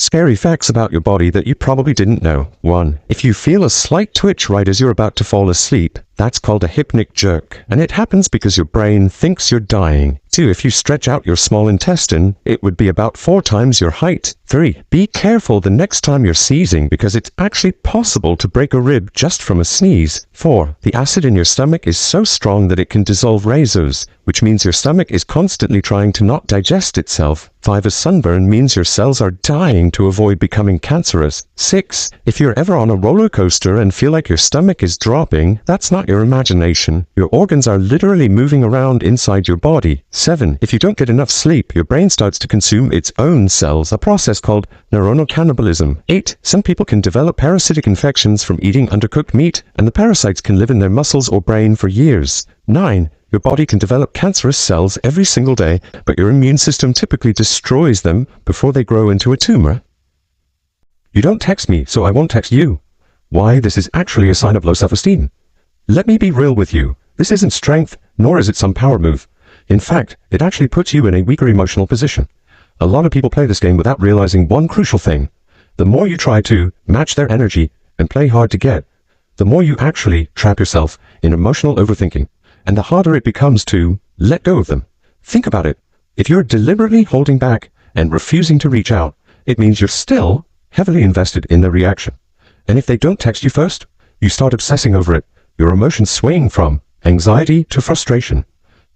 Scary facts about your body that you probably didn't know. 1. If you feel a slight twitch right as you're about to fall asleep, that's called a hypnic jerk, and it happens because your brain thinks you're dying. 2. If you stretch out your small intestine, it would be about 4 times your height. 3. Be careful the next time you're sneezing because it's actually possible to break a rib just from a sneeze. 4. The acid in your stomach is so strong that it can dissolve razors, which means your stomach is constantly trying to not digest itself. 5. A sunburn means your cells are dying to avoid becoming cancerous. 6. If you're ever on a roller coaster and feel like your stomach is dropping, that's not your imagination. Your organs are literally moving around inside your body. 7. If you don't get enough sleep, your brain starts to consume its own cells, a process called neuronal cannibalism. 8. Some people can develop parasitic infections from eating undercooked meat, and the parasites can live in their muscles or brain for years. 9. Your body can develop cancerous cells every single day, but your immune system typically destroys them before they grow into a tumor. You don't text me, so I won't text you. Why? This is actually a sign of low self-esteem. Let me be real with you. This isn't strength, nor is it some power move. In fact, it actually puts you in a weaker emotional position. A lot of people play this game without realizing one crucial thing. The more you try to match their energy and play hard to get, the more you actually trap yourself in emotional overthinking, and the harder it becomes to let go of them. Think about it. If you're deliberately holding back and refusing to reach out, it means you're still heavily invested in the reaction. And if they don't text you first, you start obsessing over it, your emotions swaying from anxiety to frustration.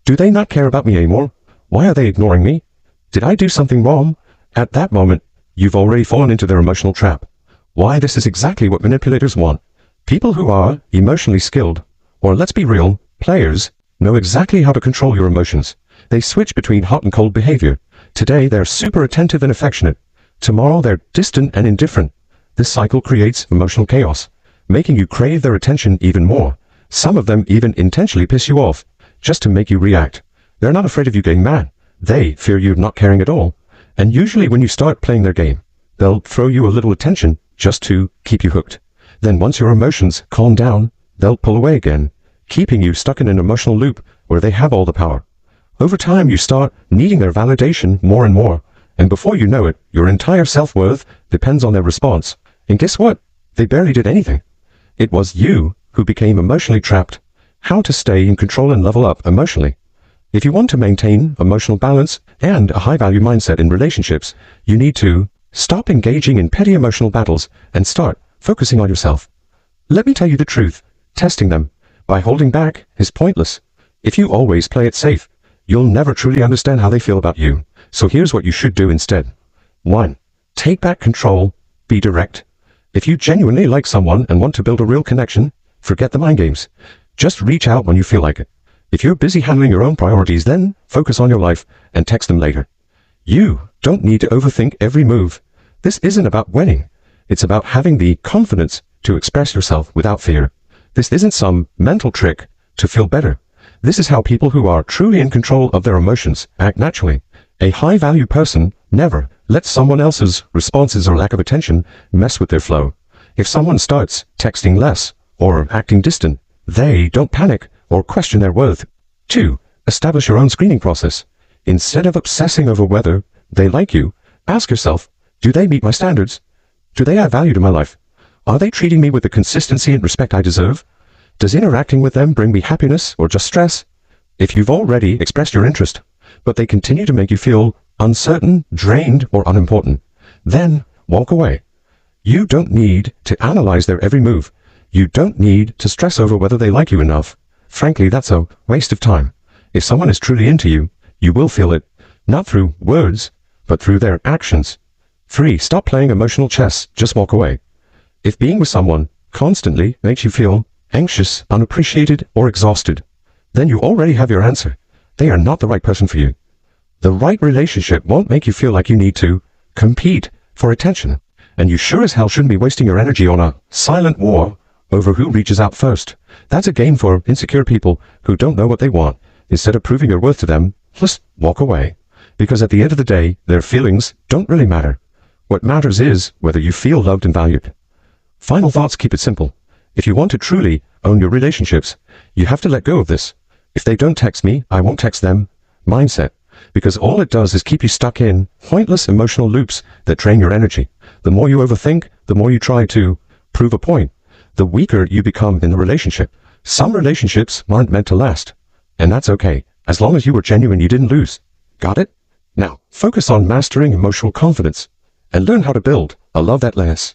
Do they not care about me anymore? Why are they ignoring me? Did I do something wrong? At that moment, you've already fallen into their emotional trap. Why? This is exactly what manipulators want. People who are emotionally skilled, or let's be real, players, know exactly how to control your emotions. They switch between hot and cold behavior. Today, they're super attentive and affectionate. Tomorrow, they're distant and indifferent. This cycle creates emotional chaos, making you crave their attention even more. Some of them even intentionally piss you off, just to make you react. They're not afraid of you getting mad. They fear you not caring at all. And usually when you start playing their game, they'll throw you a little attention just to keep you hooked. Then once your emotions calm down, they'll pull away again, keeping you stuck in an emotional loop where they have all the power. Over time, you start needing their validation more and more, and before you know it, your entire self-worth depends on their response. And guess what? They barely did anything. It was you who became emotionally trapped. How to stay in control and level up emotionally. If you want to maintain emotional balance and a high-value mindset in relationships, you need to stop engaging in petty emotional battles and start focusing on yourself. Let me tell you the truth. Testing them by holding back is pointless. If you always play it safe, you'll never truly understand how they feel about you. So here's what you should do instead. 1. Take back control. Be direct. If you genuinely like someone and want to build a real connection, forget the mind games. Just reach out when you feel like it. If you're busy handling your own priorities, then focus on your life and text them later. You don't need to overthink every move. This isn't about winning. It's about having the confidence to express yourself without fear. This isn't some mental trick to feel better. This is how people who are truly in control of their emotions act naturally. A high-value person never lets someone else's responses or lack of attention mess with their flow. If someone starts texting less or acting distant, they don't panic or question their worth. 2. Establish your own screening process. Instead of obsessing over whether they like you, ask yourself, do they meet my standards? Do they add value to my life? Are they treating me with the consistency and respect I deserve? Does interacting with them bring me happiness or just stress? If you've already expressed your interest, but they continue to make you feel uncertain, drained, or unimportant, then walk away. You don't need to analyze their every move. You don't need to stress over whether they like you enough. Frankly, that's a waste of time. If someone is truly into you, you will feel it, not through words, but through their actions. 3. Stop playing emotional chess. Just walk away. If being with someone constantly makes you feel anxious, unappreciated, or exhausted, then you already have your answer. They are not the right person for you. The right relationship won't make you feel like you need to compete for attention, and you sure as hell shouldn't be wasting your energy on a silent war over who reaches out first. That's a game for insecure people who don't know what they want. Instead of proving your worth to them, just walk away. Because at the end of the day, their feelings don't really matter. What matters is whether you feel loved and valued. Final thoughts: keep it simple. If you want to truly own your relationships, you have to let go of this "if they don't text me, I won't text them" mindset. Because all it does is keep you stuck in pointless emotional loops that drain your energy. The more you overthink, the more you try to prove a point, the weaker you become in the relationship. Some relationships aren't meant to last, and that's okay. As long as you were genuine, you didn't lose. Got it? Now, focus on mastering emotional confidence and learn how to build a love that lasts.